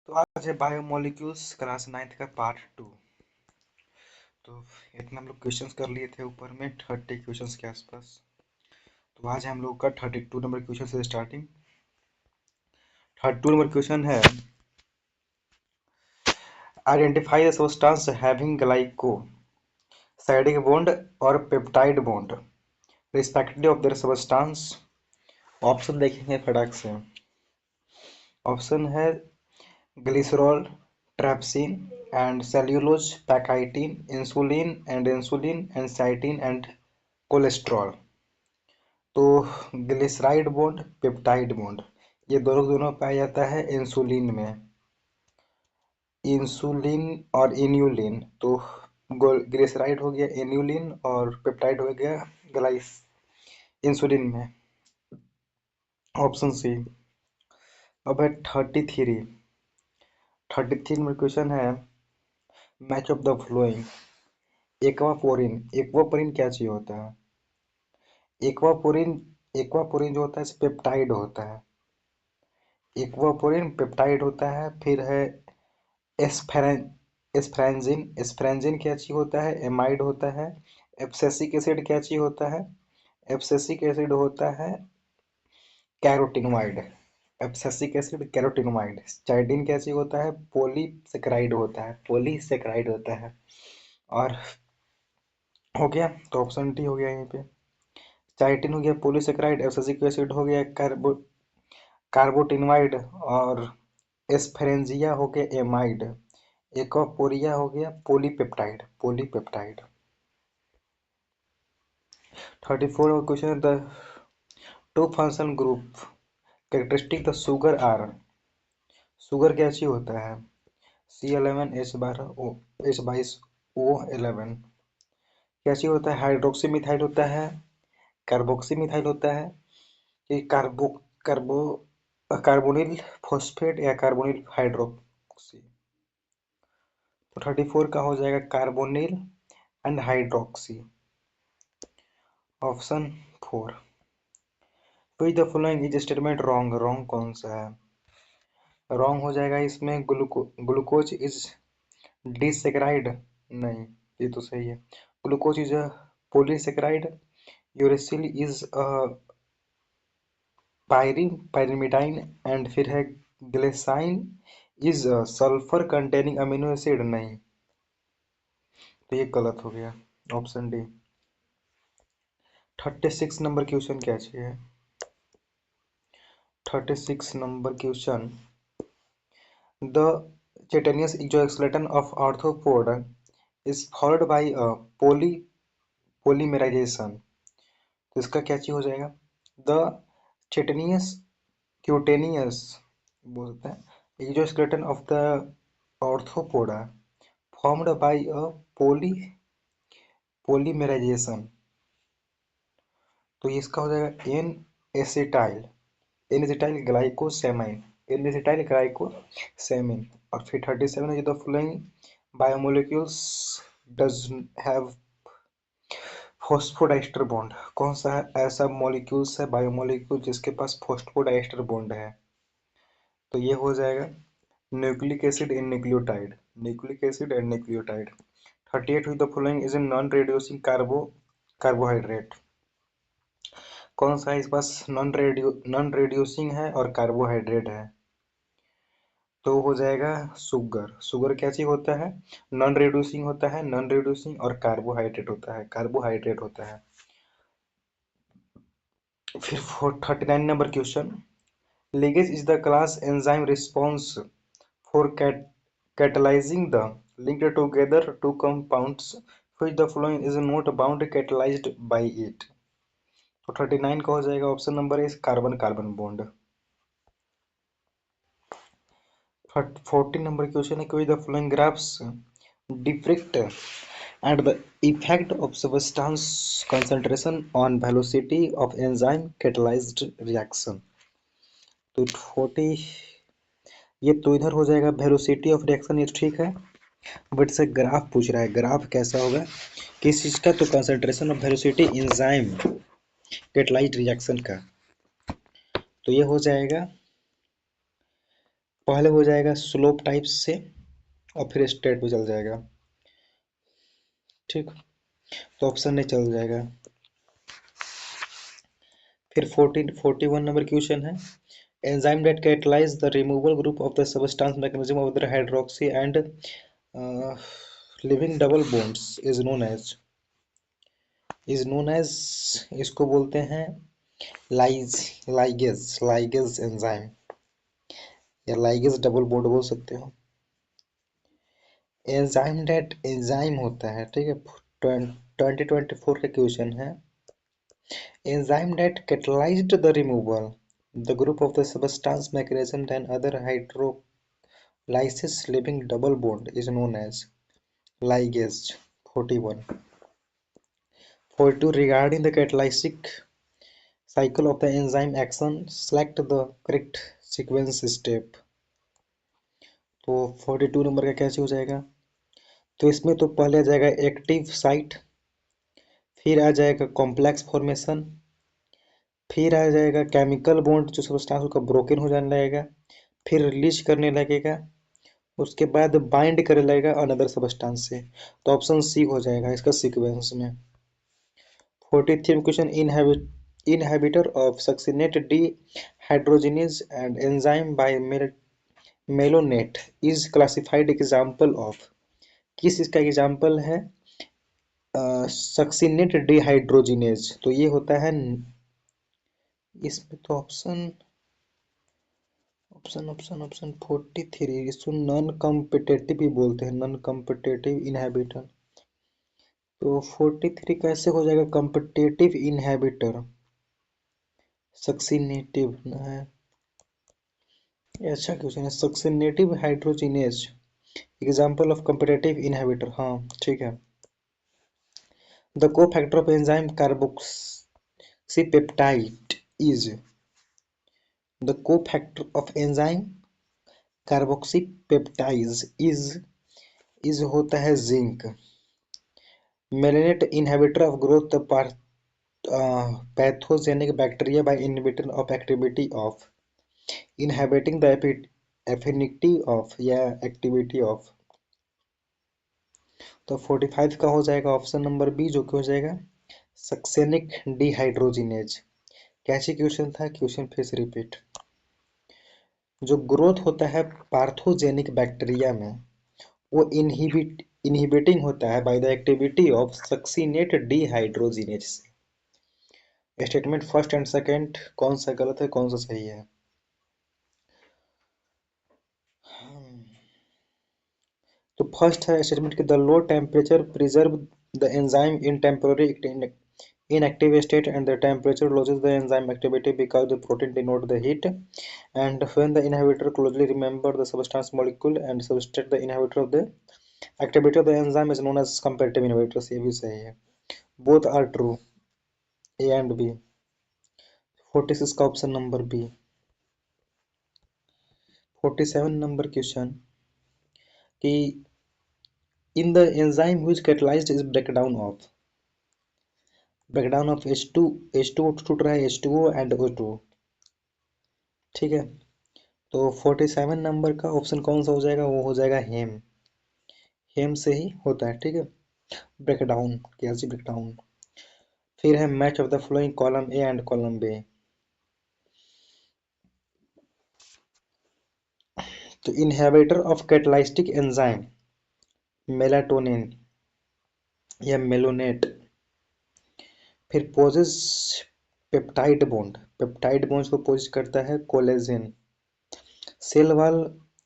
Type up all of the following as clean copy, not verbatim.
तो आज है बायोमोलिक्यूल्स क्लास 9th का पार्ट 2। तो इतना हम लोग क्वेश्चंस कर लिए थे ऊपर में 30 क्वेश्चंस के आसपास। तो आज हम लोग का 32 नंबर क्वेश्चन से स्टार्टिंग। 32 नंबर क्वेश्चन है identify the substance having glycosidic bond और peptide bond respectively of their substance. Option देखेंगे फटाक से। ऑप्शन है glycerol, trypsin and cellulose, pectin, insulin and chitin and cholesterol. तो ग्लिसराइड बॉन्ड, पेप्टाइड बॉन्ड, ये दोनों पाया जाता है इंसुलिन में। इंसुलिन और इन्यूलिन, तो ग्लिसराइड हो गया इन्यूलिन और पेप्टाइड हो गया ग्लाइस इंसुलिन में। Option C. अब है 33 नंबर क्वेश्चन है match of the flowing. Aquaporin क्या चीज होता है? एक्वापोरिन जो होता है पेप्टाइड होता है। एक्वापोरिन पेप्टाइड होता है। फिर है एस्फ्रेंजिन क्या चीज होता है? एमाइड होता है। एब्सिसिक एसिड क्या चीज होता है? एब्सिसिक एसिड होता है कैरोटिनोइड। Abscisic acid कैरोटिनोइड। चाइडिन क्या चीज होता है? पॉलीसेकेराइड होता है। और हो गया, तो ऑप्शन डी हो गया यहीं पे। चाइटिन हो गया पॉलीसेकेराइड, एब्सिसिक एसिड हो गया कार्बोटिनोइड और एस्फेरेंजिया हो गया एमाइड। एक्वापोरिया हो गया polypeptide. 34 question, the two function group characteristic the sugar क्या चीज होता है? C11H12O11 क्या चीज होता है? हाइड्रोक्सी मिथाइल होता है, कार्बोक्सी मिथाइल होता है, कि कार्बोनिल फॉस्फेट या कार्बोनिल हाइड्रोक्सी। तो 34 का हो जाएगा carbonyl and hydroxy. Option 4। Which the following is statement wrong कौन सा है? रॉन्ग हो जाएगा इसमें ग्लूकोज इज डिसेक्राइड। नहीं, ये तो सही है। Glucose is a polysaccharide. Uracil is pyrimidine and फिर है glycine is sulphur containing amino acid. नहीं, तो ये गलत हो गया। Option D. 36 नंबर क्वेश्चन क्या चाहिए? 36 number question, the chitinous exoskeleton of arthropod is followed by a polymerization। तो इसका क्या चीज हो जाएगा? द चिटेनियस क्यूटेनियस बोलते हैं exoskeleton of the arthropoda formed by a polymerization। तो इसका हो जाएगा एन एसिटाइल ग्लाइकोसेमाइन। और फिर 37 है, the following biomolecules does have phosphodiester bond. कौन सा ऐसा मॉलिक्यूल्स है बायोमोलिक्यूल जिसके पास फॉस्फोडाइस्टर बॉन्ड है? तो ये हो जाएगा nucleic acid and nucleotide. 38 with the following is a non reducing carbohydrate. कौन सा है इस पास नॉन रेड्यूसिंग है और कार्बोहाइड्रेट है? तो हो जाएगा शुगर क्या चीज होता है? नॉन रेड्यूसिंग और कार्बोहाइड्रेट होता है। फिर 39 number question, ligase is the class enzyme response for catalyzing the linked together two compounds which the following is not bound catalyzed by it। तो 39 का हो जाएगा ऑप्शन नंबर इस कार्बन बॉन्ड। 40 नंबर क्वेश्चन है, कोई the following graphs depict and the effect of substance concentration on velocity of enzyme catalyzed reaction। तो 40 ये तो इधर हो जाएगा वेलोसिटी ऑफ रिएक्शन, ये ठीक है, बट से ग्राफ पूछ रहा है। ग्राफ कैसा होगा किस चीज का? तो concentration of velocity enzyme catalysed reaction का। तो ये हो जाएगा पहले हो जाएगा स्लोप टाइप से और फिर स्ट्रेट पे चल जाएगा। ठीक, तो ऑप्शन नहीं चल जाएगा। फिर 41 नंबर क्वेश्चन है, enzyme that catalyze the removal group of the substance mechanism of the hydroxy and living double bonds is known as इसको बोलते हैं लाइगेज एंजाइम या लाइगेज डबल बॉन्ड बोल सकते हो। एंजाइम होता है, ठीक है। 2024 का क्वेश्चन है, enzyme that catalyzed the removal the group of the substance mechanism than other hydrolysis leaving double bond is known as ligase। 41 42 regarding the catalytic cycle of the enzyme action select the correct sequence step। तो 42 number का कैसे हो जाएगा, तो इसमें तो पहले आ जाएगा एक्टिव साइट, फिर आ जाएगा कॉम्प्लेक्स फॉर्मेशन, फिर आ जाएगा केमिकल बॉन्ड जो सब्सटेंस का ब्रोकन हो जाने लगेगा, फिर रिलीज करने लगेगा, उसके बाद बाइंड करने लगेगा अनदर सब्सटेंस से। तो ऑप्शन सी हो जाएगा इसका सीक्वेंस में। 43 question, inhibitor of succinate dehydrogenase and enzyme by malonate is classified example of, किस इसका एग्जाम्पल है, सक्सिनेट डिहाइड्रोजिनेज। तो ये होता है, इसमें तो ऑप्शन ऑप्शन ऑप्शन ऑप्शन 43 इसको नॉन कम्पिटेटिव भी बोलते हैं, नॉन कम्पिटेटिव इनहिबिटर। तो 43 कैसे हो जाएगा कम्पिटेटिव इनहिबिटर, सक्सिनेटिव है। अच्छा क्वेश्चन है, succinate hydrogenase example of competitive inhibitor, हाँ ठीक है। The cofactor of enzyme carboxypeptidase is, the cofactor of enzyme carboxypeptidase is होता है zinc. Malonate inhibitor of growth pathogenic bacteria by inhibitor of activity of, inhibiting the affinity of या activity of. तो 45 का हो जाएगा option number B, जो कि हो जाएगा सक्सेनिक डिहाइड्रोजिनेज। कैसे क्वेश्चन था, क्वेश्चन फिर से रिपीट। जो ग्रोथ होता है पार्थोजेनिक बैक्टीरिया में, वो इनहिबिटिंग होता है by the activity of succinate dehydrogenase से। स्टेटमेंट फर्स्ट एंड सेकंड कौन सा गलत है कौन सा सही है। तो फर्स्ट है स्टेटमेंट कि the low temperature preserve the enzyme in temporary inactive state and the temperature loses the enzyme activity because the protein denote the heat, and when the inhibitor closely remember the substance molecule and substitute the inhibitor of the activity of the enzyme is known as comparative inhibitors। ये भी सही है, both are true, A and B। 46 का option number B. 47 number question कि in the enzyme which catalyzed is breakdown of H2 टूट रहा है H2O and O2, ठीक है। तो 47 नंबर का ऑप्शन कौन सा हो जाएगा, वो हो जाएगा हेम। हेम से ही होता है, ठीक है, ब्रेकडाउन, कैसे ब्रेकडाउन। फिर है match of the following column A and column B. तो inhibitor of catalytic enzyme melatonin या मेलोनेट, फिर पोजेस पेप्टाइड बॉन्ड को पोज करता है कोलेजिन। सेल वॉल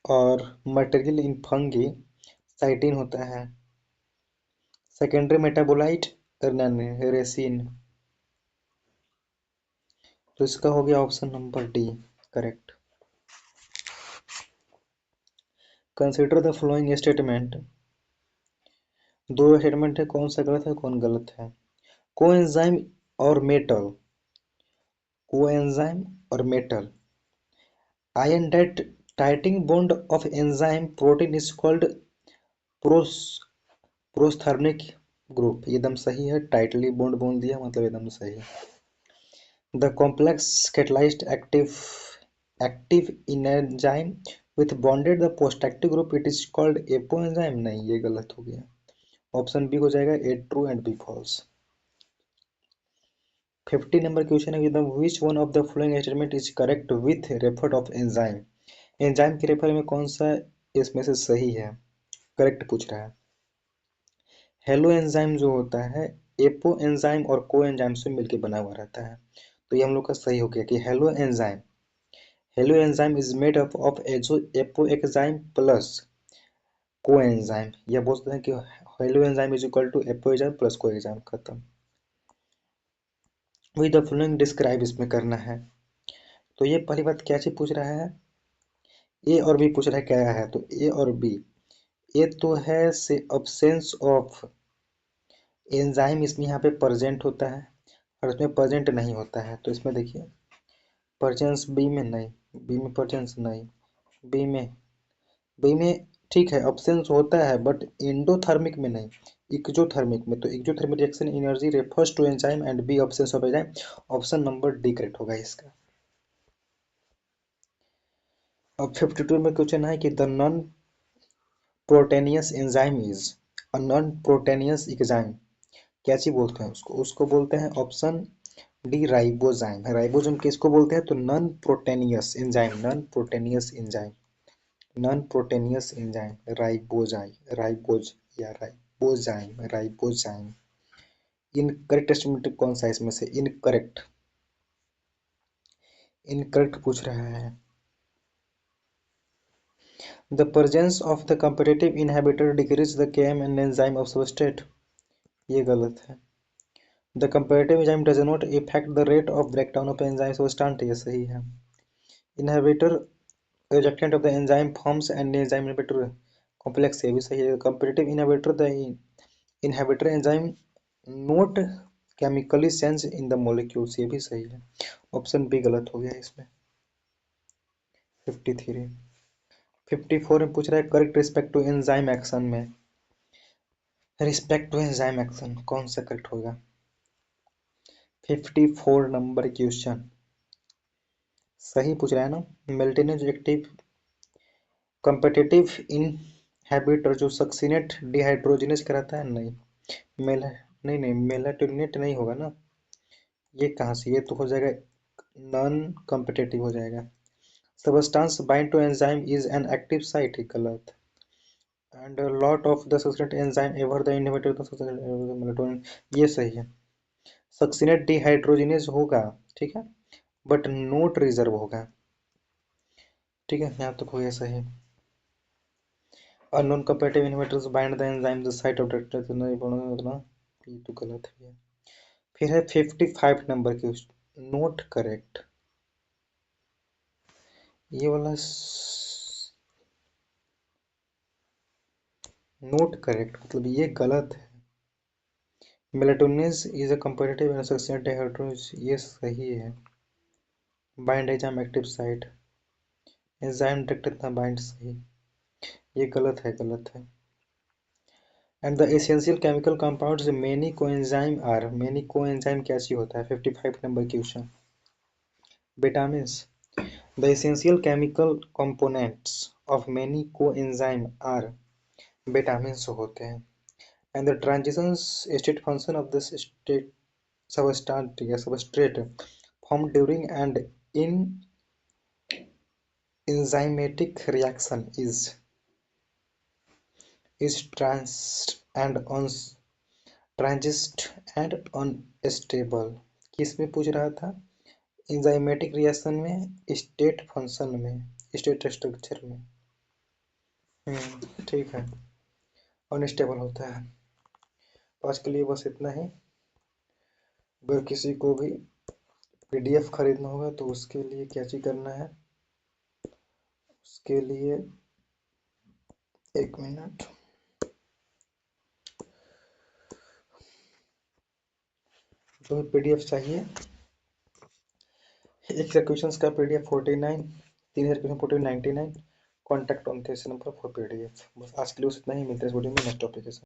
और मटेरियल इन फंगी साइटिन होता है। Secondary metabolite resin. तो इसका हो गया option number D correct. Consider the following statement, दो स्टेटमेंट है, कौन सा गलत है कौन गलत है। कोएंजाइम और मेटल, कोएंजाइम और मेटल आयन डेट टाइटिंग bond of enzyme protein is called pros prosthetic group, एकदम सही है, टाइटली बॉन्ड बोल दिया मतलब एकदम सही। The complex catalysed active in enzyme with bonded the prosthetic group it is called apoenzyme. नहीं, ये गलत हो गया। ऑप्शन बी हो जाएगा A true and B false. 50 number question है एकदम, which one of the following statement is correct with refer of enzyme. Enzyme के रेफर में कौन सा इसमें से सही है, करेक्ट पूछ रहा है। हेलो एंजाइम जो होता है एपो एंजाइम और को एंजाइम से मिलकर बना हुआ रहता है, तो ये हम लोग का सही हो गया कि holoenzyme is made up of apoenzyme plus coenzyme. यह बोलते हैं कि holoenzyme is equal to apoenzyme plus coenzyme, खत्म। विद द फॉलोइंग डिस्क्राइब इसमें करना है। तो ये पहली बात क्या चीज पूछ रहा है, ए और बी पूछ रहा है क्या है, तो ए और बी। ए तो है से अब्सेंस ऑफ एंजाइम, इसमें यहाँ पे प्रेजेंट होता है और इसमें प्रेजेंट नहीं होता है, तो इसमें देखिए प्रेजेंस बी में नहीं, बी में प्रेजेंस नहीं, बी में बी में ठीक है अब्सेंस होता है बट एंडोथर्मिक में नहीं, एक्जोथर्मिक में। तो exothermic reaction energy refers to enzyme and B absence of enzyme. Option number D correct होगा इसका। अब 52 में क्वेश्चन है कि the non proteinaceous enzyme is, non proteinaceous enzyme क्या चीज बोलते हैं उसको, उसको बोलते हैं ऑप्शन डी राइबोजाइम। राइबोजाइम किसको बोलते हैं, तो non proteinaceous enzyme, non proteinaceous enzyme, non proteinaceous enzyme ribose या राइबोजाइम। इनकरेक्ट स्टेटमेंट कौन सा है इसमें से, इनकरेक्ट, इनकरेक्ट पूछ रहा है। The presence of the competitive inhibitor decrease the km and enzyme of substrate, ये गलत है। The competitive enzyme does not affect the rate of breakdown of enzyme substance, ये सही है। inhibitor reactant of the enzyme forms and enzyme inhibitor complex, ये भी सही है। competitive inhibitor the inhibitor enzyme not chemically sense in the molecules, ये भी सही है। ऑप्शन बी गलत हो गया इसमें। 53 54 में पूछ रहा है correct respect to enzyme action में, रिस्पेक्ट टू एंजाइम एक्शन कौन सा करेक्ट होगा। 54 नंबर क्वेश्चन सही पूछ रहा है ना। मेल्टेनेज एक्टिव कॉम्पिटिटिव इनहिबिटर जो सक्सिनेट डिहाइड्रोजिनेज कराता है, नहीं मेला नहीं नहीं मेलाटोनेट नहीं होगा ना, ये कहाँ से, ये तो हो जाएगा नॉन कॉम्पिटिटिव हो जाएगा। Substance bind to enzyme is an active site, गलत। And lot of the succinate enzyme ever the inhibitor melatonin, ये सही है। सक्सिनेट डिहाइड्रोजिनेज होगा, ठीक है, बट नोट रिजर्व होगा, ठीक है, यहाँ तक हो गया सही। Unknown compatible inhibitors bind the enzyme the site of direct, तो नहीं पढ़ना उतना, ये तो गलत है। फिर है 55 नंबर की, नोट करेक्ट, ये वाला नोट करेक्ट मतलब ये गलत है। Melatonin is a competitive and succinate dehydrogenase, ये सही है। Bind enzyme active site, enzyme direct इतना बाइंड, सही, ये गलत है, गलत है। And the essential chemical compounds many coenzyme are, many coenzyme क्या चीज होता है। 55 number question, vitamins. The essential chemical components of many coenzyme are, vitamins होते हैं। And the transition state function of the state substance या substrate form during and in enzymatic reaction is transient and unstable। किस में पूछ रहा था, enzymatic reaction में, state function में, स्टेट स्ट्रक्चर में। ठीक है, अनस्टेबल होता है। तो आज के लिए बस इतना ही। अगर किसी को भी पीडीएफ खरीदना होगा तो उसके लिए क्या चीज करना है, उसके लिए एक मिनट, तो पीडीएफ चाहिए 1000 क्वेश्चंस का PDF 49, 3000 question 49, contact on this number for PDF. बस आज के लिए उस इतना ही, मिलते हैं इस वीडियो में नेक्स्ट टॉपिक के साथ।